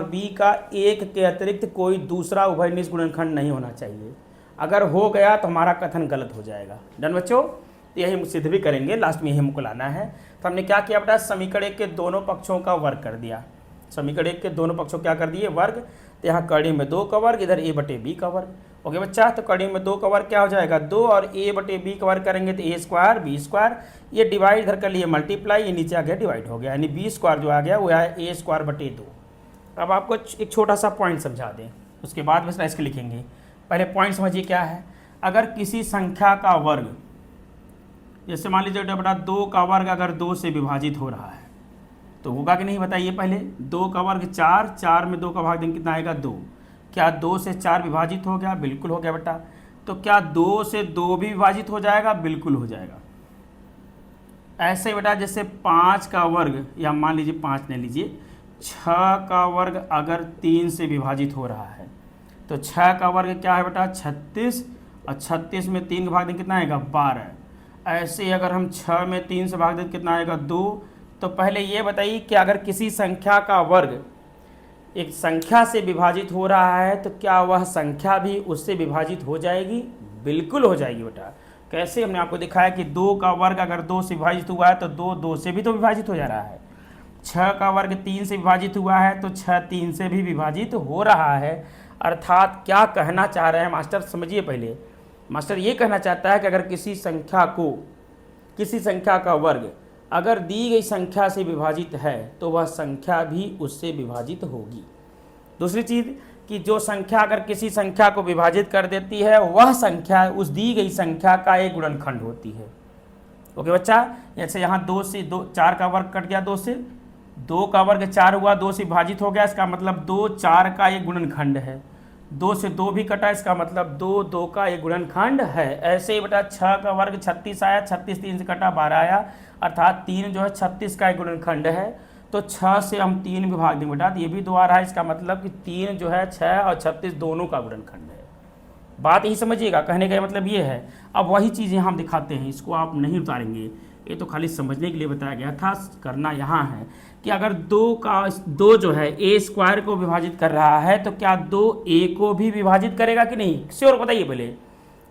b का एक के अतिरिक्त कोई दूसरा उभयनिष्ठ गुणनखंड नहीं होना चाहिए। अगर हो गया तो हमारा कथन गलत हो जाएगा। डन बच्चों, तो यही सिद्ध भी करेंगे, लास्ट में यही हमको लाना है। तो हमने क्या किया बेटा, समीकरण 1 के दोनों पक्षों का वर्ग कर दिया। समीकरण 1 के दोनों पक्षों क्या कर दिए, वर्ग। तो यहाँ कड़ी में 2 का वर्ग, इधर a बटे b का वर्ग। ओके बच्चा, तो कड़ी में 2 का वर्ग क्या हो जाएगा, 2, और a बटे b का वर्ग करेंगे तो a स्क्वायर b स्क्वायर, ये डिवाइड इधर कर लिए मल्टीप्लाई, ये नीचे आ गया डिवाइड हो गया, यानी b स्क्वायर जो आ गया वो है a स्क्वायर बटे 2। अब आपको एक छोटा सा पॉइंट समझा दें, उसके बाद बस इसके लिखेंगे। पहले पॉइंट समझिए क्या है। अगर किसी संख्या का वर्ग, जैसे मान लीजिए बेटा 2 का वर्ग अगर 2 से विभाजित हो रहा है तो होगा कि नहीं बताइए। पहले 2 का वर्ग 4, 4 में 2 का भाग देंगे कितना आएगा, 2। क्या 2 से 4 विभाजित हो गया, बिल्कुल हो गया बेटा। तो क्या 2 से 2 भी विभाजित हो जाएगा, बिल्कुल हो जाएगा। ऐसे बेटा जैसे 5 का वर्ग, या मान लीजिए 5 ले लीजिए, 6 का वर्ग अगर 3 से विभाजित हो रहा है तो 6 का वर्ग क्या है बेटा, 36, और 36 में 3 का भाग दें कितना आएगा, 12। ऐसे अगर हम 6 में 3 से भाग दें कितना आएगा, 2। तो पहले ये बताइए कि अगर किसी संख्या का वर्ग एक संख्या से विभाजित हो रहा है तो क्या वह संख्या भी उससे विभाजित हो जाएगी, बिल्कुल हो जाएगी बेटा। कैसे, हमने आपको दिखाया कि 2 का वर्ग अगर 2 से विभाजित हुआ है तो 2 से भी तो विभाजित हो जा रहा है। 6 का वर्ग 3 से विभाजित हुआ है तो 6 3 से भी विभाजित हो रहा है। अर्थात क्या कहना चाह रहे हैं मास्टर, समझिए पहले। मास्टर ये कहना चाहता है कि अगर किसी संख्या का वर्ग अगर दी गई संख्या से विभाजित है तो वह संख्या भी उससे विभाजित होगी। दूसरी चीज़ कि जो संख्या अगर किसी संख्या को विभाजित कर देती है वह संख्या उस दी गई संख्या का एक गुणनखंड होती है। ओके बच्चा, जैसे यहाँ 2 से 4 का वर्ग कट गया, 2 से 2 का वर्ग 4 हुआ, 2 से विभाजित हो गया, इसका मतलब 2 4 का एक गुणनखंड है। 2 से 2 भी कटा, इसका मतलब 2 2 का एक गुणनखंड है। ऐसे ही बेटा 6 का वर्ग 36 आया, 36 3 से कटा 12 आया, अर्थात 3 जो है 36 का एक गुणनखंड है। तो 6 से हम 3 विभाग देंगे बेटा, तो ये भी 2 आ रहा है। इसका मतलब कि 3 जो है 6 और 36 दोनों का गुणनखंड है। बात यही समझिएगा, कहने का मतलब ये है। अब वही चीज़ यहाँ हम दिखाते हैं, इसको आप नहीं उतारेंगे, ये तो खाली समझने के लिए बताया गया था। करना यहाँ है कि अगर 2 जो है ए स्क्वायर को विभाजित कर रहा है, तो क्या 2 ए को भी विभाजित करेगा कि नहीं? श्योर बताइए पहले।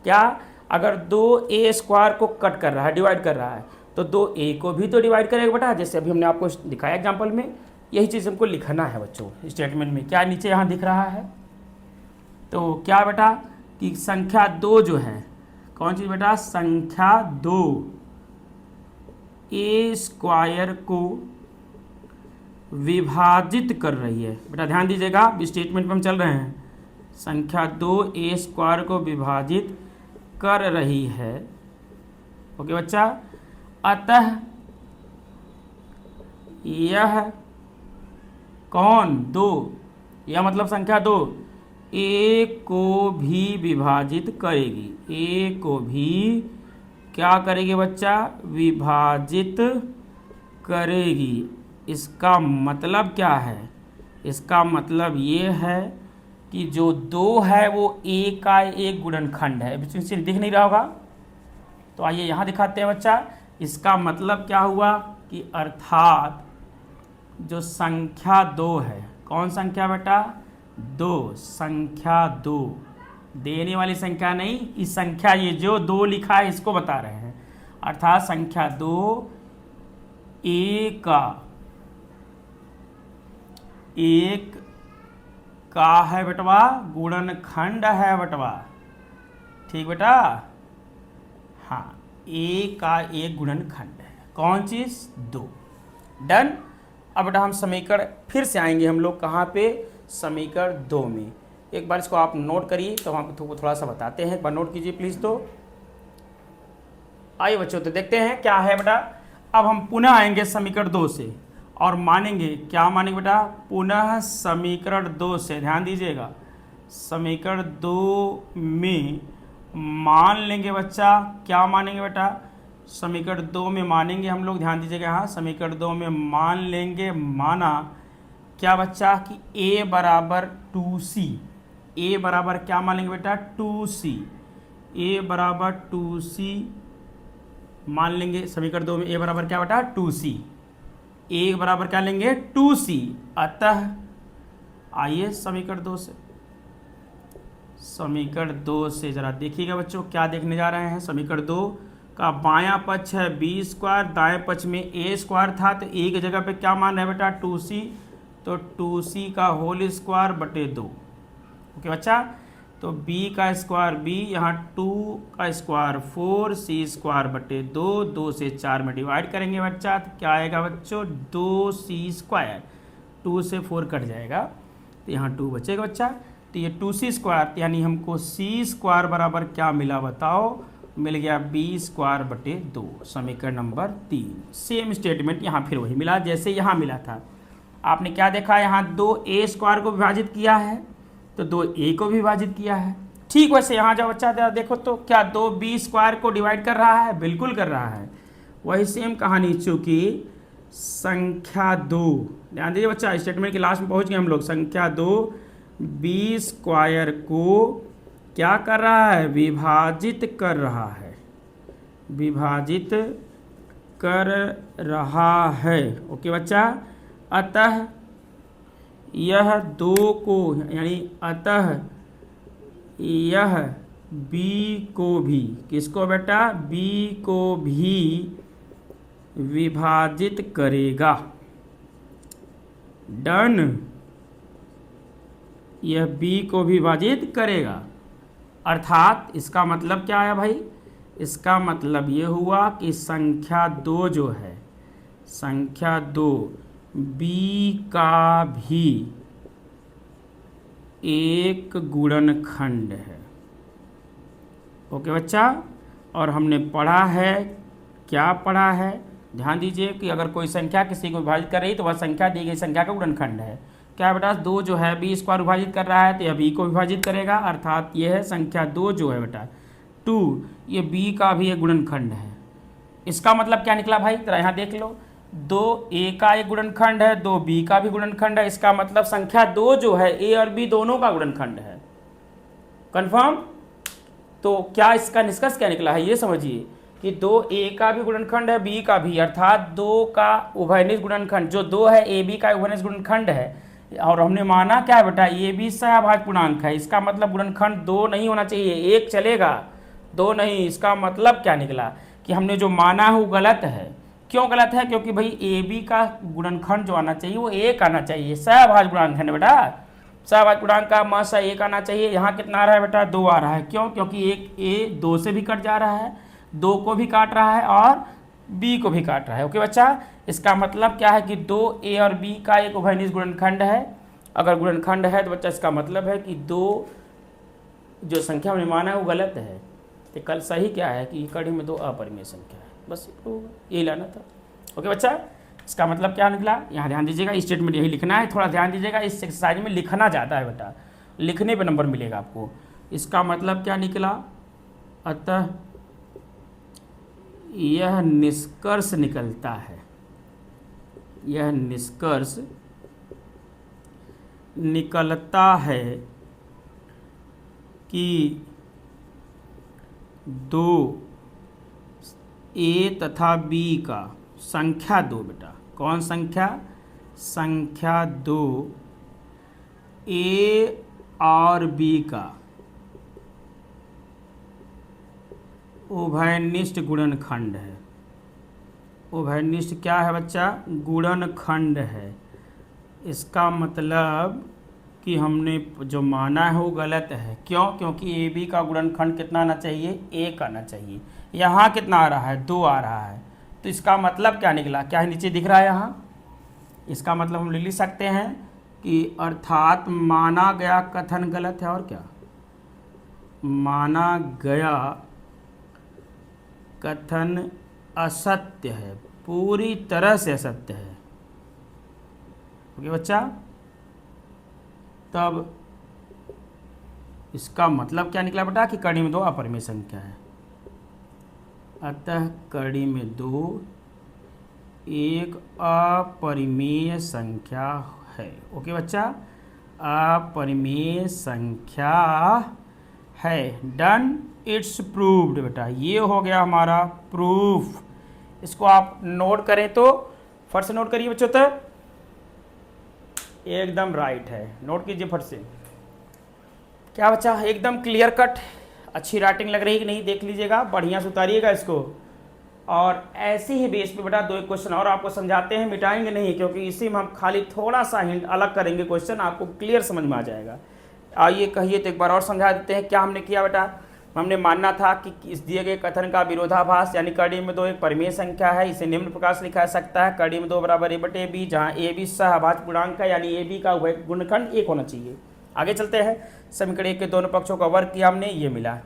क्या अगर 2 ए स्क्वायर को कट कर रहा है, डिवाइड कर रहा है, तो 2 ए को भी तो डिवाइड करेगा बेटा। जैसे अभी हमने आपको दिखाया एग्जाम्पल में, यही चीज़ हमको लिखना है बच्चों स्टेटमेंट में। क्या नीचे यहाँ दिख रहा है? तो क्या बेटा कि संख्या 2 जो है, कौन चीज़ बेटा? संख्या 2 ए स्क्वायर को विभाजित कर रही है। बेटा ध्यान दीजिएगा, स्टेटमेंट में हम चल रहे हैं। संख्या 2 ए स्क्वायर को विभाजित कर रही है। ओके बच्चा, अतः यह कौन? 2, यह मतलब संख्या 2 ए को भी विभाजित करेगी। ए को भी क्या करेगी बच्चा? विभाजित करेगी। इसका मतलब क्या है? इसका मतलब ये है कि जो 2 है वो ए का एक गुणनखंड है। दिख नहीं रहा होगा, तो आइए यहाँ दिखाते हैं बच्चा। इसका मतलब क्या हुआ कि अर्थात जो संख्या 2 है, कौन संख्या बेटा? 2, संख्या 2, देने वाली संख्या नहीं, इस संख्या ये जो 2 लिखा है इसको बता रहे हैं। अर्थात संख्या 2 एक का है बेटवा, गुणनखंड है बेटवा। ठीक बेटा, हाँ, ए का एक गुणनखंड है। कौन चीज़? 2। डन। अब बेटा हम समीकरण फिर से आएंगे हम लोग, कहाँ पे? समीकरण 2 में। एक बार इसको आप नोट करिए, तो हम आपको थोड़ा सा बताते हैं। एक बार नोट कीजिए प्लीज़। तो आइए बच्चों, तो देखते हैं क्या है बेटा। अब हम पुनः आएंगे समीकरण 2 से और मानेंगे, क्या मानेंगे बेटा? पुनः समीकरण 2 से। ध्यान दीजिएगा, समीकरण 2 में मान लेंगे बच्चा, क्या मानेंगे बेटा? समीकरण 2 में मानेंगे हम लोग, ध्यान दीजिएगा यहाँ, समीकरण 2 में मान लेंगे, माना क्या बच्चा कि a बराबर 2c। a बराबर क्या मान लेंगे बेटा? 2c। a बराबर 2c मान लेंगे समीकरण 2 में। a बराबर क्या बेटा? 2c। a बराबर क्या लेंगे? 2c। अतः आइए समीकरण 2 से, समीकरण 2 से जरा देखिएगा बच्चों, क्या देखने जा रहे हैं। समीकरण 2 का बायां पक्ष है बी स्क्वायर, दाएं पक्ष में ए स्क्वायर था, तो ए की जगह पे क्या मान रहे हैं बेटा? 2c। तो 2c का होल स्क्वायर बटे 2। ओके बच्चा, तो b का स्क्वायर b, यहाँ 2 का स्क्वायर 4, c स्क्वायर बटे 2, 2 से 4 में डिवाइड करेंगे बच्चा, तो क्या आएगा बच्चों? 2c square. 2 से 4 कट जाएगा, तो यहाँ 2 बचेगा बच्चा। तो ये 2c स्क्वायर, यानी हमको c स्क्वायर बराबर क्या मिला बताओ? मिल गया b स्क्वायर बटे 2। समीकरण नंबर 3। सेम स्टेटमेंट यहाँ फिर वही मिला जैसे यहाँ मिला था। आपने क्या देखा? यहाँ 2a स्क्वायर को विभाजित किया है, तो 2a को भी विभाजित किया है। ठीक वैसे यहाँ जाओ बच्चा, देखो तो क्या 2b स्क्वायर को डिवाइड कर रहा है? बिल्कुल कर रहा है। वही सेम कहानी, चूँकि संख्या 2, ध्यान दीजिए बच्चा, स्टेटमेंट के लास्ट में पहुँच गए हम लोग। संख्या 2 b स्क्वायर को क्या कर रहा है? विभाजित कर रहा है, विभाजित कर रहा है। ओके बच्चा, अतः यह 2 को, यानी अतः यह b को भी, किसको बेटा? b को भी विभाजित करेगा। डन। यह b को भी विभाजित करेगा। अर्थात इसका मतलब क्या है भाई? इसका मतलब ये हुआ कि संख्या 2 जो है, संख्या 2 b का भी एक गुणनखंड है। ओके बच्चा, और हमने पढ़ा है, क्या पढ़ा है? ध्यान दीजिए कि अगर कोई संख्या किसी को विभाजित कर रही तो वह संख्या दी गई संख्या का गुणनखंड है। क्या बेटा? 2 जो है b स्क्वायर विभाजित कर रहा है, तो यह b को विभाजित करेगा। अर्थात यह है संख्या 2 जो है बेटा 2, ये b का भी एक गुणनखंड है। इसका मतलब क्या निकला भाई? जरा यहाँ देख लो, दो ए का एक गुणनखंड है, दो बी का भी गुणनखंड है। इसका मतलब संख्या 2 जो है ए और बी दोनों का गुणनखंड है। कंफर्म? तो क्या इसका निष्कर्ष क्या निकला है ये समझिए कि 2a का भी गुणनखंड है, b का भी, अर्थात 2 का उभयनिष्ठ गुणनखंड जो 2 है ab का उभयनिष्ठ गुणनखंड है। और हमने माना क्या है बेटा, ये भी सहभाज्य पूर्णांक है। इसका मतलब गुणनखंड 2 नहीं होना चाहिए, 1 चलेगा, 2 नहीं। इसका मतलब क्या निकला कि हमने जो माना है वो गलत है। क्यों गलत है? क्योंकि भाई ab का गुणनखंड जो आना चाहिए वो 1 आना चाहिए, सहभाज्य पूर्णांक है ना बेटा। सहभाज्य पूर्णांक का मास 1 आना चाहिए। यहाँ कितना आ रहा है बेटा? 2 आ रहा है। क्यों? क्योंकि एक a 2 से भी कट जा रहा है, 2 को भी काट रहा है और b को भी काट रहा है। ओके बच्चा, इसका मतलब क्या है कि 2a और b का एक उभयनिष्ठ गुणनखंड है। अगर गुणनखंड है तो बच्चा इसका मतलब है कि 2 जो संख्या हमने माना है वो गलत है। तो कल सही क्या है कि कड़ी में 2 अपरिमेय संख्या है। बस यही लाना था। ओके बच्चा, इसका मतलब क्या निकला? यहाँ ध्यान दीजिएगा, स्टेटमेंट यही लिखना है। थोड़ा ध्यान दीजिएगा, इस एक्सरसाइज में लिखना ज़्यादा है बेटा, लिखने पे नंबर मिलेगा आपको। इसका मतलब क्या निकला? अतः यह निष्कर्ष निकलता है, यह निष्कर्ष निकलता है कि 2 ए तथा बी का संख्या 2 बेटा, कौन संख्या? संख्या 2 ए और बी का उभयनिष्ठ गुणनखंड है। उभयनिष्ठ क्या है बच्चा? गुणनखंड है। इसका मतलब कि हमने जो माना है वो गलत है। क्यों? क्योंकि ए बी का गुणनखंड कितना आना चाहिए? 1 आना चाहिए। यहाँ कितना आ रहा है? 2 आ रहा है। तो इसका मतलब क्या निकला? क्या है नीचे दिख रहा है यहाँ? इसका मतलब हम लिख सकते हैं कि अर्थात माना गया कथन गलत है। और क्या? माना गया कथन असत्य है, पूरी तरह से असत्य है। ओके बच्चा, तब इसका मतलब क्या निकला बेटा कि कड़ी में 2 अपरिमेय संख्या है। अतः कड़ी में 2 एक अपरिमेय संख्या है। ओके बच्चा, अपरिमेय संख्या है। डन, इट्स प्रूव्ड बेटा, ये हो गया हमारा प्रूफ। इसको आप नोट करें तो फट से नोट करिए बच्चों, तक एकदम राइट है। नोट कीजिए फट से। क्या बच्चा? एकदम क्लियर कट, अच्छी राइटिंग लग रही है कि नहीं? देख लीजिएगा, बढ़िया से उतारिएगा इसको। और ऐसे ही बेस पे बेटा 2 क्वेश्चन और आपको समझाते हैं, मिटाएंगे नहीं, क्योंकि इसी में हम खाली थोड़ा सा हिंट अलग करेंगे, क्वेश्चन आपको क्लियर समझ में आ जाएगा। आइए कहिए तो एक बार और समझा देते हैं। क्या हमने किया बेटा? हमने मानना था कि इस दिए गए कथन का विरोधाभास यानी कड़ी में 2 एक परिमेय संख्या है। इसे निम्न प्रकार से लिखा जा सकता है, कड़ी में 2 बराबर a/b, जहाँ a b सहभाज्य पूर्णांक है, यानी a b का गुणनखंड 1 होना चाहिए। आगे चलते हैं। समीकरण 1 के दोनों पक्षों का वर्ग किया हमने, ये मिला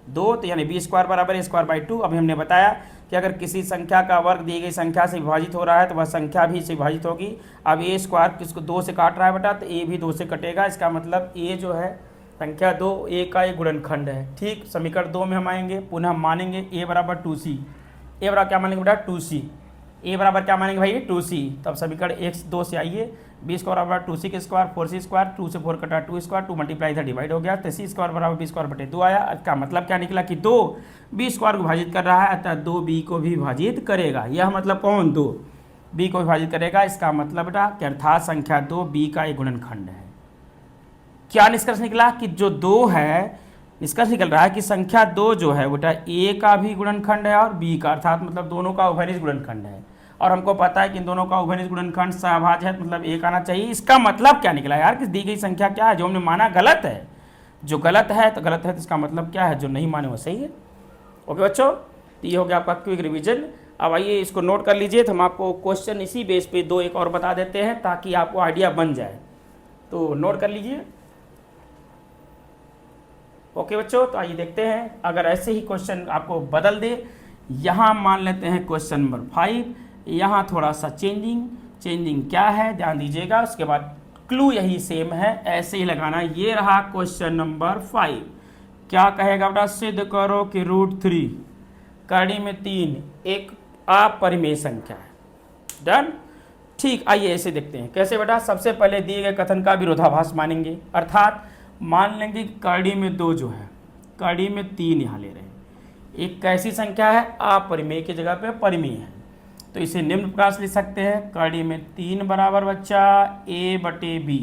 2, तो यानी b² बराबर a²/2। अभी हमने बताया कि अगर किसी संख्या का वर्ग दी गई संख्या से विभाजित हो रहा है तो वह संख्या भी से विभाजित होगी। अब a² किसको 2 से काट रहा है बेटा, तो a भी 2 से कटेगा। इसका मतलब a जो है संख्या 2 a का एक गुणनखंड है। ठीक, समीकरण 2 में हम आएंगे, पुनः हम मानेंगे a बराबर 2c। a बराबर क्या मानेंगे बेटा? 2c। a बराबर क्या मानेंगे भाई? 2c। तब समीकरण 1-2 से आइए, b² बराबर 2c के स्क्वायर, 4c², 2 से 4 कटा 2², 2 मल्टीप्लाई था डिवाइड हो गया, तो c² बराबर b²/2 आया। इसका मतलब क्या निकला कि 2 b² को विभाजित कर रहा है, अतः 2 b को भी विभाजित करेगा। यह मतलब कौन? 2 b को विभाजित करेगा। इसका मतलब बेटा कि अर्थात संख्या 2 b का एक गुणनखंड है। क्या निष्कर्ष निकला कि जो 2 है, निष्कर्ष निकल रहा है कि संख्या 2 जो है बेटा a का भी गुणनखंड है और b का, अर्थात मतलब दोनों का उभयनिष्ठ गुणनखंड है। और हमको पता है कि इन दोनों का उभयनिष्ठ गुणनखंड सहभाज्य है, मतलब 1 आना चाहिए। इसका मतलब क्या निकला यार कि दी गई संख्या क्या है? जो हमने माना गलत है। जो गलत है तो गलत है, तो इसका मतलब क्या है? जो नहीं माने वो सही है। ओके बच्चों, तो ये हो गया आपका क्विक रिवीजन। अब आइए इसको नोट कर लीजिए, तो हम आपको क्वेश्चन इसी बेस पे 2 एक और बता देते हैं ताकि आपको आइडिया बन जाए। तो नोट कर लीजिए। ओके बच्चों, तो आइए देखते हैं। अगर ऐसे ही क्वेश्चन आपको बदल दे, यहाँ मान लेते हैं क्वेश्चन नंबर 5, यहाँ थोड़ा सा चेंजिंग क्या है ध्यान दीजिएगा। उसके बाद क्लू यही सेम है, ऐसे ही लगाना। ये रहा क्वेश्चन नंबर 5। क्या कहेगा बेटा? सिद्ध करो कि √3 कड़ी में 3 एक अपरिमेय संख्या है। डन। ठीक, आइए ऐसे देखते हैं कैसे बेटा। सबसे पहले दिए गए कथन का विरोधाभास मानेंगे, अर्थात मान लेंगे कि कड़ी में 2 जो है, कड़ी में 3 यहाँ ले रहे हैं। एक कैसी संख्या है, अपरिमेय की जगह पे परिमेय है, तो इसे निम्न प्रकार से लिख सकते हैं, कड़ी में 3 बराबर बच्चा a बटे b,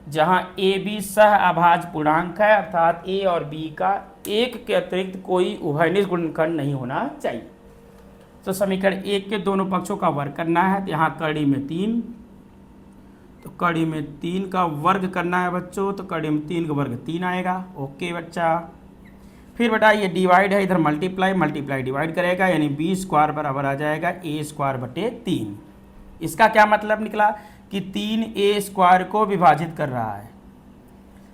जहाँ a b सह अभाज्य पूर्णांक है, अर्थात a और b का एक के अतिरिक्त कोई उभयनिष्ठ गुणनखंड नहीं होना चाहिए। तो समीकरण 1 के दोनों पक्षों का वर्ग करना है, तो यहाँ कड़ी में 3, तो कड़ी में 3 का वर्ग करना है बच्चों, तो कड़ी में 3 का वर्ग 3 आएगा। ओके बच्चा। फिर बेटा ये डिवाइड है, इधर मल्टीप्लाई डिवाइड करेगा, यानी b स्क्वायर बराबर आ जाएगा a स्क्वायर बटे 3। इसका क्या मतलब निकला कि 3a स्क्वायर को विभाजित कर रहा है।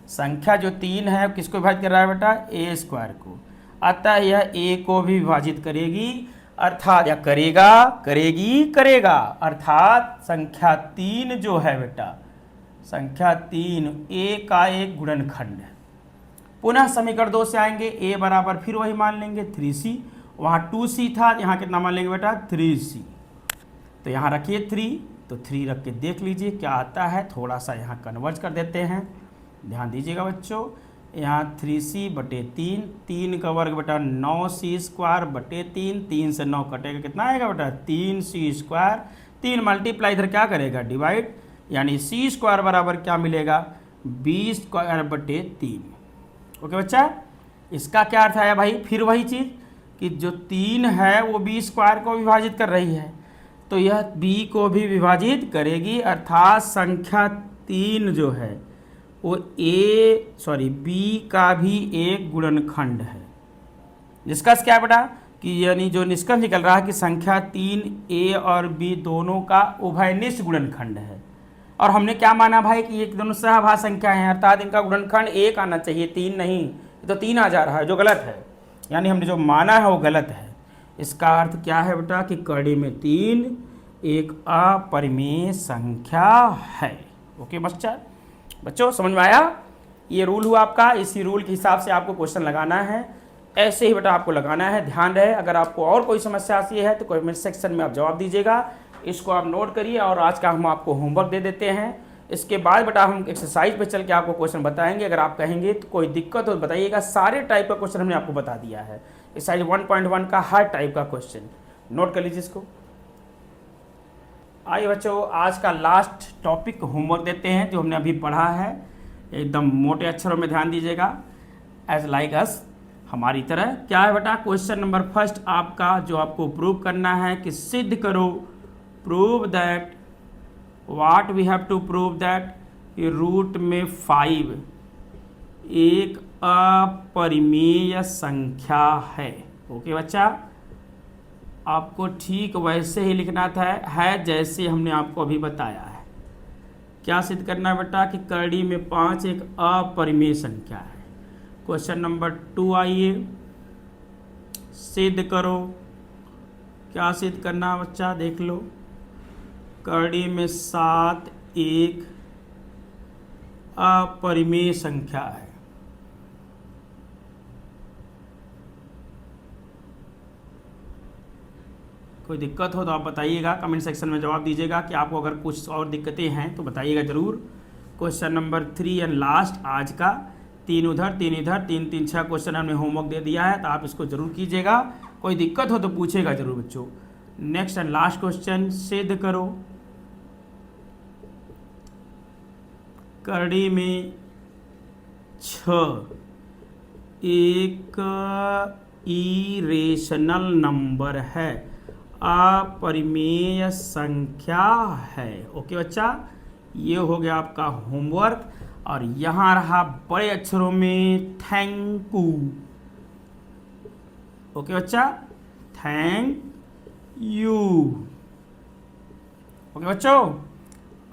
संख्या जो 3 है किसको विभाजित कर रहा है बेटा, a स्क्वायर को, अतः यह a को भी विभाजित करेगी, अर्थात या करेगा, अर्थात संख्या 3 जो है बेटा, संख्या 3 a का एक गुणनखंड है। पुनः समीकरण 2 से आएंगे, a बराबर फिर वही मान लेंगे 3c, वहाँ 2c था, यहाँ कितना मान लेंगे बेटा 3c, तो यहाँ रखिए 3, तो 3 रख के देख लीजिए क्या आता है। थोड़ा सा यहाँ कन्वर्ज कर देते हैं, ध्यान दीजिएगा बच्चों। यहाँ 3c बटे 3, 3 का वर्ग बेटा 9c स्क्वायर बटे 3, 3 से 9 कटेगा, कितना आएगा बेटा 3c स्क्वायर, 3 मल्टीप्लाई इधर क्या करेगा डिवाइड, यानी c स्क्वायर बराबर क्या मिलेगा b स्क्वायर बटे 3। ओके बच्चा, इसका क्या अर्थ आया भाई, फिर वही चीज़ कि जो 3 है वो b स्क्वायर को विभाजित कर रही है, तो यह b को भी विभाजित करेगी, अर्थात संख्या 3 जो है वो b का भी एक गुणनखंड है। निष्कर्ष क्या है बेटा कि यानी जो निष्कर्ष निकल रहा है कि संख्या 3 a और b दोनों का उभयनिष्ठ गुणनखंड है। और हमने क्या माना भाई कि ये दोनों सहभाज्य संख्या हैं, अर्थात इनका गुणनखंड 1 आना चाहिए, 3 नहीं, तो 3 आ जा रहा है जो गलत है, यानी हमने जो माना है वो गलत है। इसका अर्थ क्या है बेटा कि कड़ी में 3 एक अपरिमेय संख्या है। ओके बच्चों समझ में आया, ये रूल हुआ आपका, इसी रूल के हिसाब से आपको क्वेश्चन लगाना है, ऐसे ही बेटा आपको लगाना है। ध्यान रहे, अगर आपको और कोई समस्या आती है तो कमेंट सेक्शन में आप जवाब दीजिएगा, इसको आप नोट करिए। और आज का हम आपको होमवर्क दे देते हैं, इसके बाद बेटा हम एक्सरसाइज पे चल के आपको क्वेश्चन बताएंगे। अगर आप कहेंगे तो कोई दिक्कत हो तो बताइएगा, सारे टाइप का क्वेश्चन हमने आपको बता दिया है, एक्सरसाइज 1.1 का हर टाइप का क्वेश्चन, नोट कर लीजिए इसको। आइए बच्चों, आज का लास्ट टॉपिक होमवर्क देते हैं जो हमने अभी पढ़ा है, एकदम मोटे अक्षरों में ध्यान दीजिएगा, एज लाइक अस, हमारी तरह। क्या है बेटा, क्वेश्चन नंबर फर्स्ट आपका जो आपको प्रूव करना है कि सिद्ध करो, prove that, what we have to prove that, root में 5 एक अपरिमेय संख्या है। ओके बच्चा, आपको ठीक वैसे ही लिखना था है जैसे हमने आपको अभी बताया है। क्या सिद्ध करना है बेटा कि कड़ी में 5 एक अपरिमेय संख्या है। क्वेश्चन नंबर 2 आइए, सिद्ध करो। क्या सिद्ध करना है बच्चा, देख लो, कड़ी में 7 एक अपरिमेय संख्या है। कोई दिक्कत हो तो आप बताइएगा, कमेंट सेक्शन में जवाब दीजिएगा कि आपको अगर कुछ और दिक्कतें हैं तो बताइएगा ज़रूर। क्वेश्चन नंबर 3 एंड लास्ट आज का, 3 उधर 3 इधर, 3 3 6 क्वेश्चन हमने होमवर्क दे दिया है, तो आप इसको जरूर कीजिएगा। कोई दिक्कत हो तो पूछेगा जरूर बच्चों। नेक्स्ट एंड लास्ट क्वेश्चन, सिद्ध करो कड़ी में 6 एक इरेशनल नंबर है, अपरिमेय संख्या है। ओके बच्चा, ये हो गया आपका होमवर्क, और यहाँ रहा बड़े अक्षरों में थैंक यू। ओके बच्चा, थैंक यू। ओके बच्चों,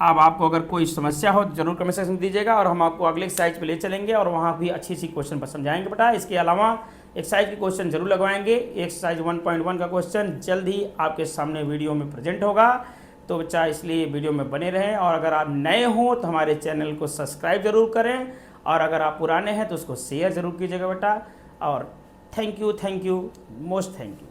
अब आपको अगर कोई समस्या हो तो जरूर कमेंट सेक्शन में दीजिएगा, और हम आपको अगले एक्सरसाइज पे ले चलेंगे और वहाँ भी अच्छी सी क्वेश्चन पर समझाएंगे बेटा। इसके अलावा एक्सरसाइज के क्वेश्चन जरूर लगवाएंगे। एक्सरसाइज 1.1 का क्वेश्चन जल्द ही आपके सामने वीडियो में प्रेजेंट होगा, तो बच्चा इसलिए वीडियो में बने रहें। और अगर आप नए हो तो हमारे चैनल को सब्सक्राइब जरूर करें, और अगर आप पुराने हैं तो उसको शेयर जरूर कीजिएगा बेटा। और thank you, most thank you.